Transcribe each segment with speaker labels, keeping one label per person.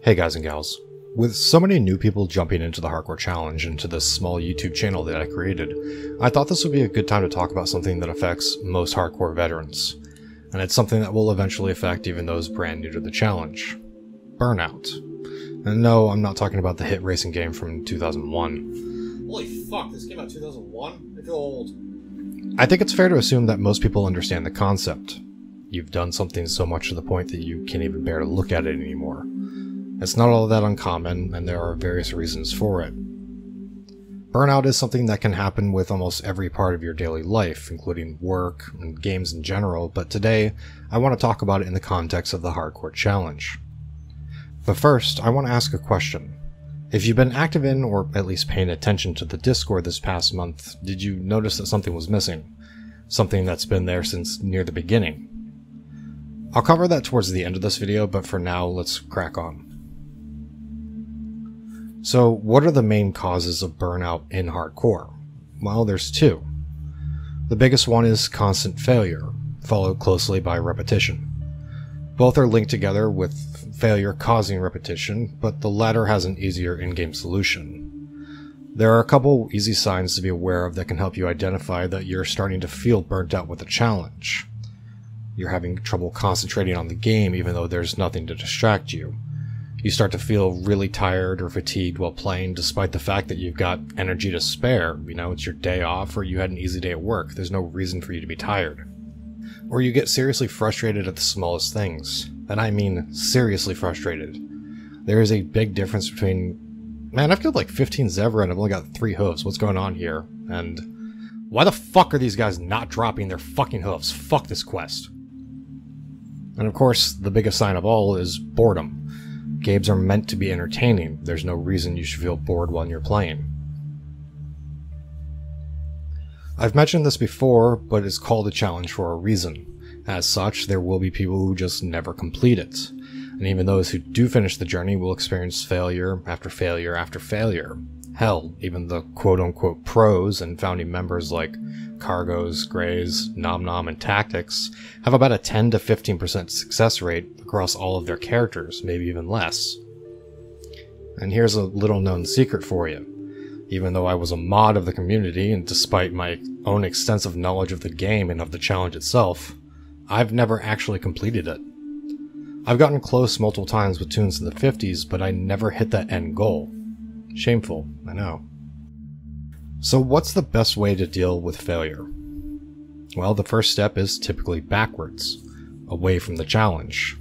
Speaker 1: Hey guys and gals. With so many new people jumping into the Hardcore Challenge into this small YouTube channel that I created, I thought this would be a good time to talk about something that affects most hardcore veterans. And it's something that will eventually affect even those brand new to the challenge. Burnout. And no, I'm not talking about the hit racing game from 2001.
Speaker 2: Holy fuck, this came out 2001? I feel old.
Speaker 1: I think it's fair to assume that most people understand the concept. You've done something so much to the point that you can't even bear to look at it anymore. It's not all that uncommon, and there are various reasons for it. Burnout is something that can happen with almost every part of your daily life, including work and games in general, but today I want to talk about it in the context of the Hardcore Challenge. But first, I want to ask a question. If you've been active in, or at least paying attention to the Discord this past month, did you notice that something was missing? Something that's been there since near the beginning? I'll cover that towards the end of this video, but for now, let's crack on. So, what are the main causes of burnout in hardcore? Well, there's two. The biggest one is constant failure, followed closely by repetition. Both are linked together with failure causing repetition, but the latter has an easier in-game solution. There are a couple easy signs to be aware of that can help you identify that you're starting to feel burnt out with the challenge. You're having trouble concentrating on the game even though there's nothing to distract you. You start to feel really tired or fatigued while playing despite the fact that you've got energy to spare. You know, it's your day off or you had an easy day at work. There's no reason for you to be tired. Or you get seriously frustrated at the smallest things. And I mean seriously frustrated. There is a big difference between, man, I've killed like 15 Zevra and I've only got 3 hooves. What's going on here? And why the fuck are these guys not dropping their fucking hooves? Fuck this quest. And of course, the biggest sign of all is boredom. Games are meant to be entertaining. There's no reason you should feel bored while you're playing. I've mentioned this before, but it's called a challenge for a reason. As such, there will be people who just never complete it. And even those who do finish the journey will experience failure after failure after failure. Hell, even the quote-unquote pros and founding members like Cargos, Greys, Nom Nom, and Tactics have about a 10 to 15% success rate across all of their characters, maybe even less. And here's a little known secret for you. Even though I was a mod of the community, and despite my own extensive knowledge of the game and of the challenge itself, I've never actually completed it. I've gotten close multiple times with tunes in the 50s, but I never hit that end goal. Shameful, I know. So what's the best way to deal with failure? Well, the first step is typically backwards, away from the challenge.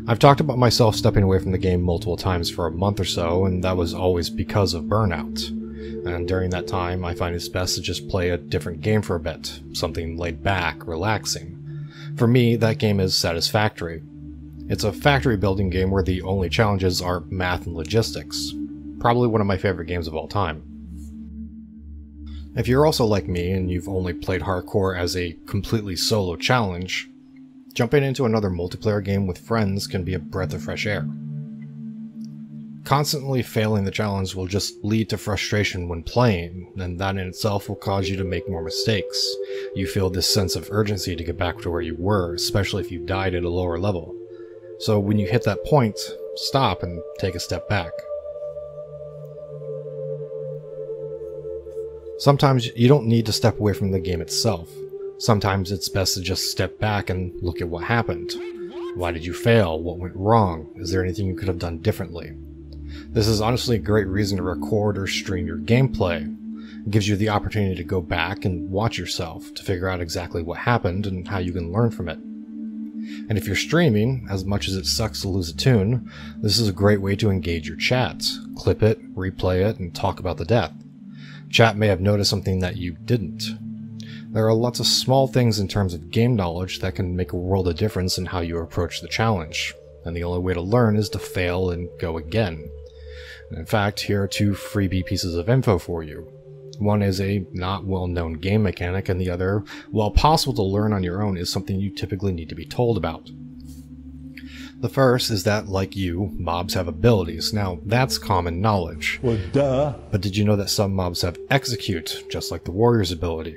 Speaker 1: I've talked about myself stepping away from the game multiple times for a month or so, and that was always because of burnout. And during that time, I find it's best to just play a different game for a bit, something laid back, relaxing. For me, that game is Satisfactory. It's a factory building game where the only challenges are math and logistics. Probably one of my favorite games of all time. If you're also like me and you've only played hardcore as a completely solo challenge, jumping into another multiplayer game with friends can be a breath of fresh air. Constantly failing the challenge will just lead to frustration when playing, and that in itself will cause you to make more mistakes. You feel this sense of urgency to get back to where you were, especially if you died at a lower level. So when you hit that point, stop and take a step back. Sometimes you don't need to step away from the game itself. Sometimes it's best to just step back and look at what happened. Why did you fail? What went wrong? Is there anything you could have done differently? This is honestly a great reason to record or stream your gameplay. It gives you the opportunity to go back and watch yourself to figure out exactly what happened and how you can learn from it. And if you're streaming, as much as it sucks to lose a tune, this is a great way to engage your chat. Clip it, replay it, and talk about the death. Chat may have noticed something that you didn't. There are lots of small things in terms of game knowledge that can make a world of difference in how you approach the challenge, and the only way to learn is to fail and go again. And in fact, here are 2 freebie pieces of info for you. One is a not well-known game mechanic, and the other, while possible to learn on your own, is something you typically need to be told about. The first is that, like you, mobs have abilities. Now, that's common knowledge.
Speaker 3: Well, duh.
Speaker 1: But did you know that some mobs have execute, just like the warrior's ability?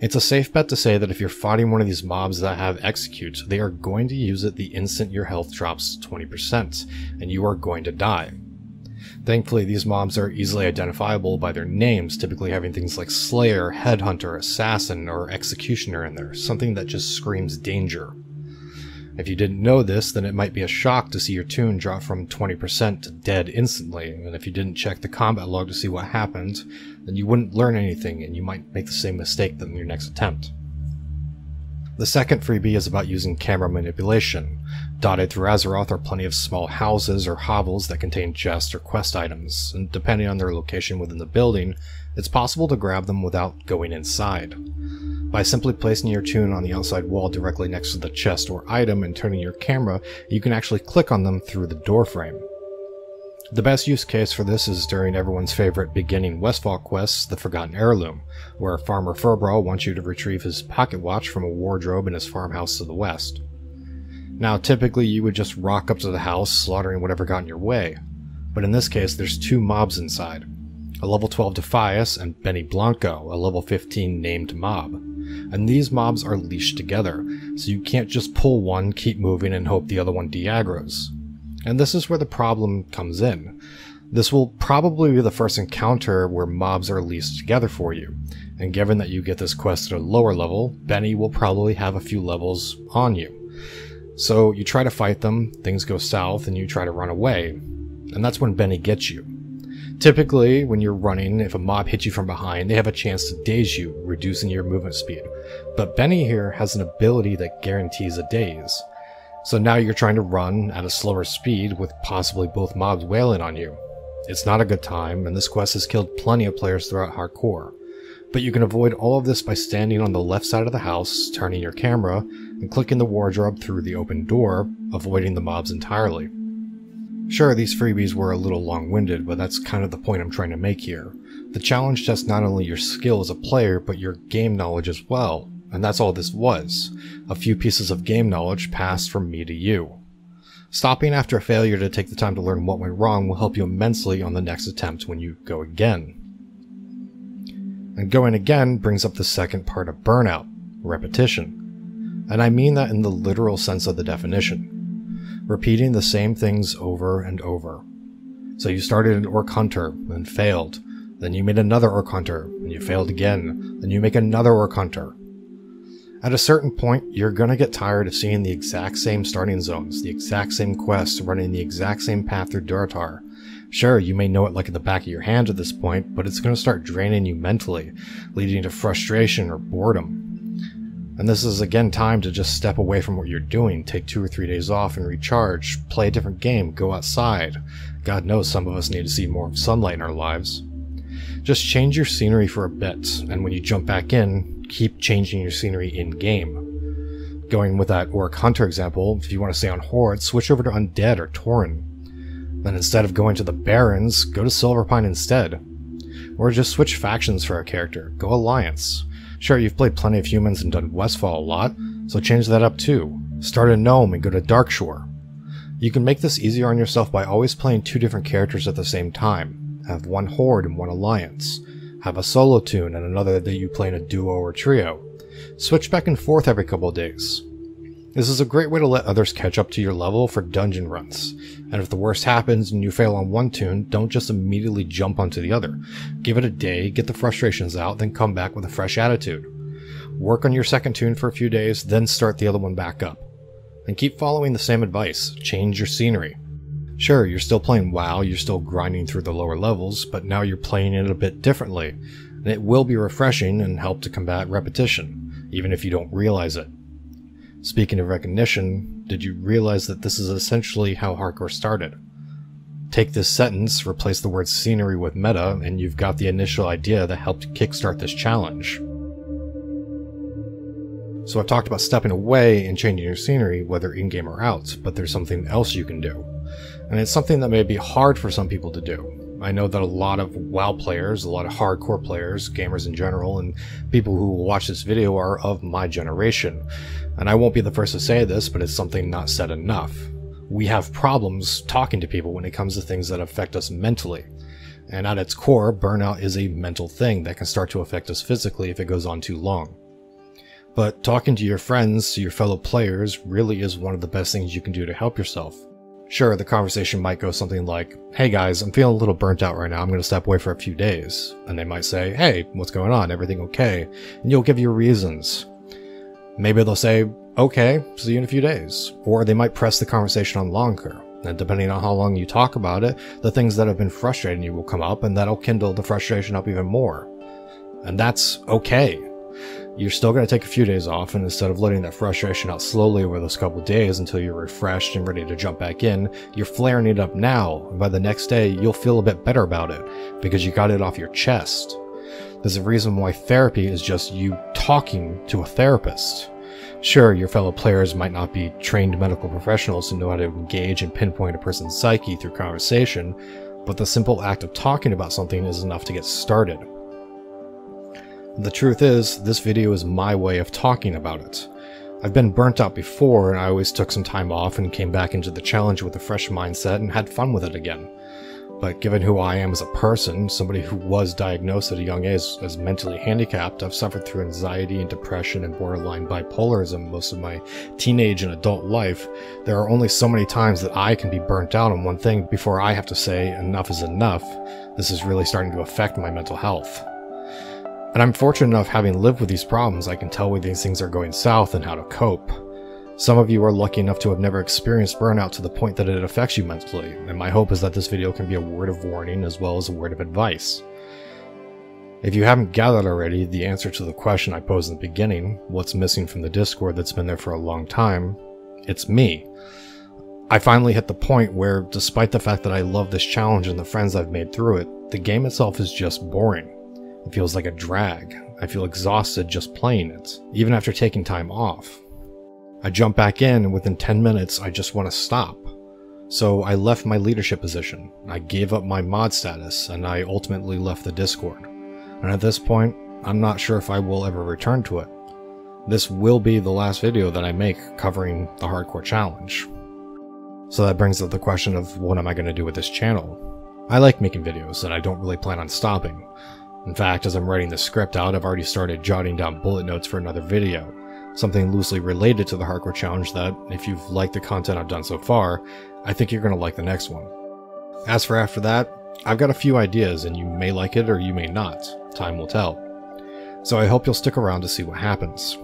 Speaker 1: It's a safe bet to say that if you're fighting one of these mobs that have execute, they are going to use it the instant your health drops 20%, and you are going to die. Thankfully, these mobs are easily identifiable by their names, typically having things like Slayer, Headhunter, Assassin, or Executioner in there, something that just screams danger. If you didn't know this, then it might be a shock to see your toon drop from 20% to dead instantly, and if you didn't check the combat log to see what happened, then you wouldn't learn anything and you might make the same mistake in your next attempt. The second freebie is about using camera manipulation. Dotted through Azeroth are plenty of small houses or hovels that contain chests or quest items, and depending on their location within the building, it's possible to grab them without going inside. By simply placing your toon on the outside wall directly next to the chest or item and turning your camera, you can actually click on them through the doorframe. The best use case for this is during everyone's favorite beginning Westfall quest, The Forgotten Heirloom, where Farmer Furbrawl wants you to retrieve his pocket watch from a wardrobe in his farmhouse to the west. Now, typically you would just rock up to the house, slaughtering whatever got in your way, but in this case there's two mobs inside. A level 12 Defias and Benny Blanco, a level 15 named mob. And these mobs are leashed together, so you can't just pull one, keep moving, and hope the other one de-aggros. And this is where the problem comes in. This will probably be the first encounter where mobs are leased together for you, and given that you get this quest at a lower level, Benny will probably have a few levels on you. So you try to fight them, things go south, and you try to run away, and that's when Benny gets you. Typically, when you're running, if a mob hits you from behind, they have a chance to daze you, reducing your movement speed. But Benny here has an ability that guarantees a daze. So now you're trying to run at a slower speed with possibly both mobs wailing on you. It's not a good time, and this quest has killed plenty of players throughout hardcore. But you can avoid all of this by standing on the left side of the house, turning your camera, and clicking the wardrobe through the open door, avoiding the mobs entirely. Sure, these freebies were a little long-winded, but that's kind of the point I'm trying to make here. The challenge tests not only your skill as a player, but your game knowledge as well, and that's all this was. A few pieces of game knowledge passed from me to you. Stopping after a failure to take the time to learn what went wrong will help you immensely on the next attempt when you go again. And going again brings up the second part of burnout, repetition. And I mean that in the literal sense of the definition. Repeating the same things over and over. So you started an Orc Hunter and failed, then you made another Orc Hunter and you failed again, then you make another Orc Hunter. At a certain point, you're gonna get tired of seeing the exact same starting zones, the exact same quests, running the exact same path through Durotar. Sure, you may know it like in the back of your hand at this point, but it's gonna start draining you mentally, leading to frustration or boredom. And this is again time to just step away from what you're doing, take 2 or 3 days off and recharge, play a different game, go outside. God knows some of us need to see more of sunlight in our lives. Just change your scenery for a bit, and when you jump back in, keep changing your scenery in-game. Going with that Orc Hunter example, if you want to stay on Horde, switch over to Undead or Tauren. Then instead of going to the Barrens, go to Silverpine instead. Or just switch factions for a character, go Alliance. Sure, you've played plenty of humans and done Westfall a lot, so change that up too. Start a Gnome and go to Darkshore. You can make this easier on yourself by always playing 2 different characters at the same time. Have one Horde and one Alliance. Have a solo toon and another that you play in a duo or trio. Switch back and forth every couple of days. This is a great way to let others catch up to your level for dungeon runs. And if the worst happens and you fail on one toon, don't just immediately jump onto the other. Give it a day, get the frustrations out, then come back with a fresh attitude. Work on your second toon for a few days, then start the other one back up. And keep following the same advice. Change your scenery. Sure, you're still playing WoW, you're still grinding through the lower levels, but now you're playing it a bit differently. And it will be refreshing and help to combat repetition, even if you don't realize it. Speaking of recognition, did you realize that this is essentially how hardcore started? Take this sentence, replace the word scenery with meta, and you've got the initial idea that helped kickstart this challenge. So I've talked about stepping away and changing your scenery, whether in-game or out, but there's something else you can do. And it's something that may be hard for some people to do. I know that a lot of WoW players, a lot of hardcore players, gamers in general, and people who will watch this video are of my generation. And I won't be the first to say this, but it's something not said enough. We have problems talking to people when it comes to things that affect us mentally. And at its core, burnout is a mental thing that can start to affect us physically if it goes on too long. But talking to your friends, to your fellow players, really is one of the best things you can do to help yourself. Sure, the conversation might go something like, "Hey guys, I'm feeling a little burnt out right now, I'm going to step away for a few days." And they might say, "Hey, what's going on? Everything okay?" And you'll give your reasons. Maybe they'll say, "Okay, see you in a few days." Or they might press the conversation on longer. And depending on how long you talk about it, the things that have been frustrating you will come up, and that'll kindle the frustration up even more. And that's okay. You're still going to take a few days off, and instead of letting that frustration out slowly over those couple days until you're refreshed and ready to jump back in, you're flaring it up now, and by the next day you'll feel a bit better about it, because you got it off your chest. There's a reason why therapy is just you talking to a therapist. Sure, your fellow players might not be trained medical professionals who know how to engage and pinpoint a person's psyche through conversation, but the simple act of talking about something is enough to get started. The truth is, this video is my way of talking about it. I've been burnt out before, and I always took some time off and came back into the challenge with a fresh mindset and had fun with it again. But given who I am as a person, somebody who was diagnosed at a young age as mentally handicapped, I've suffered through anxiety and depression and borderline bipolarism most of my teenage and adult life, there are only so many times that I can be burnt out on one thing before I have to say enough is enough. This is really starting to affect my mental health. And I'm fortunate enough, having lived with these problems, I can tell when these things are going south and how to cope. Some of you are lucky enough to have never experienced burnout to the point that it affects you mentally, and my hope is that this video can be a word of warning as well as a word of advice. If you haven't gathered already, the answer to the question I posed in the beginning, what's missing from the Discord that's been there for a long time, it's me. I finally hit the point where, despite the fact that I love this challenge and the friends I've made through it, the game itself is just boring. It feels like a drag. I feel exhausted just playing it, even after taking time off. I jump back in, and within 10 minutes, I just want to stop. So I left my leadership position, I gave up my mod status, and I ultimately left the Discord. And at this point, I'm not sure if I will ever return to it. This will be the last video that I make covering the Hardcore Challenge. So that brings up the question of what am I going to do with this channel? I like making videos, and I don't really plan on stopping. In fact, as I'm writing the script out, I've already started jotting down bullet notes for another video. Something loosely related to the Hardcore Challenge that, if you've liked the content I've done so far, I think you're going to like the next one. As for after that, I've got a few ideas, and you may like it or you may not. Time will tell. So I hope you'll stick around to see what happens.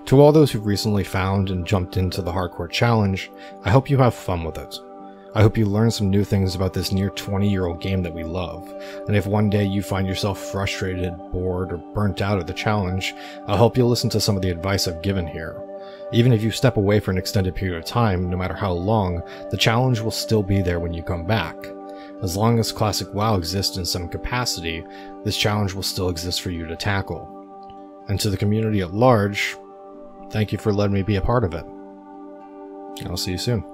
Speaker 1: To all those who've recently found and jumped into the Hardcore Challenge, I hope you have fun with it. I hope you learn some new things about this near 20-year-old game that we love, and if one day you find yourself frustrated, bored, or burnt out of the challenge, I hope you'll listen to some of the advice I've given here. Even if you step away for an extended period of time, no matter how long, the challenge will still be there when you come back. As long as Classic WoW exists in some capacity, this challenge will still exist for you to tackle. And to the community at large, thank you for letting me be a part of it. And I'll see you soon.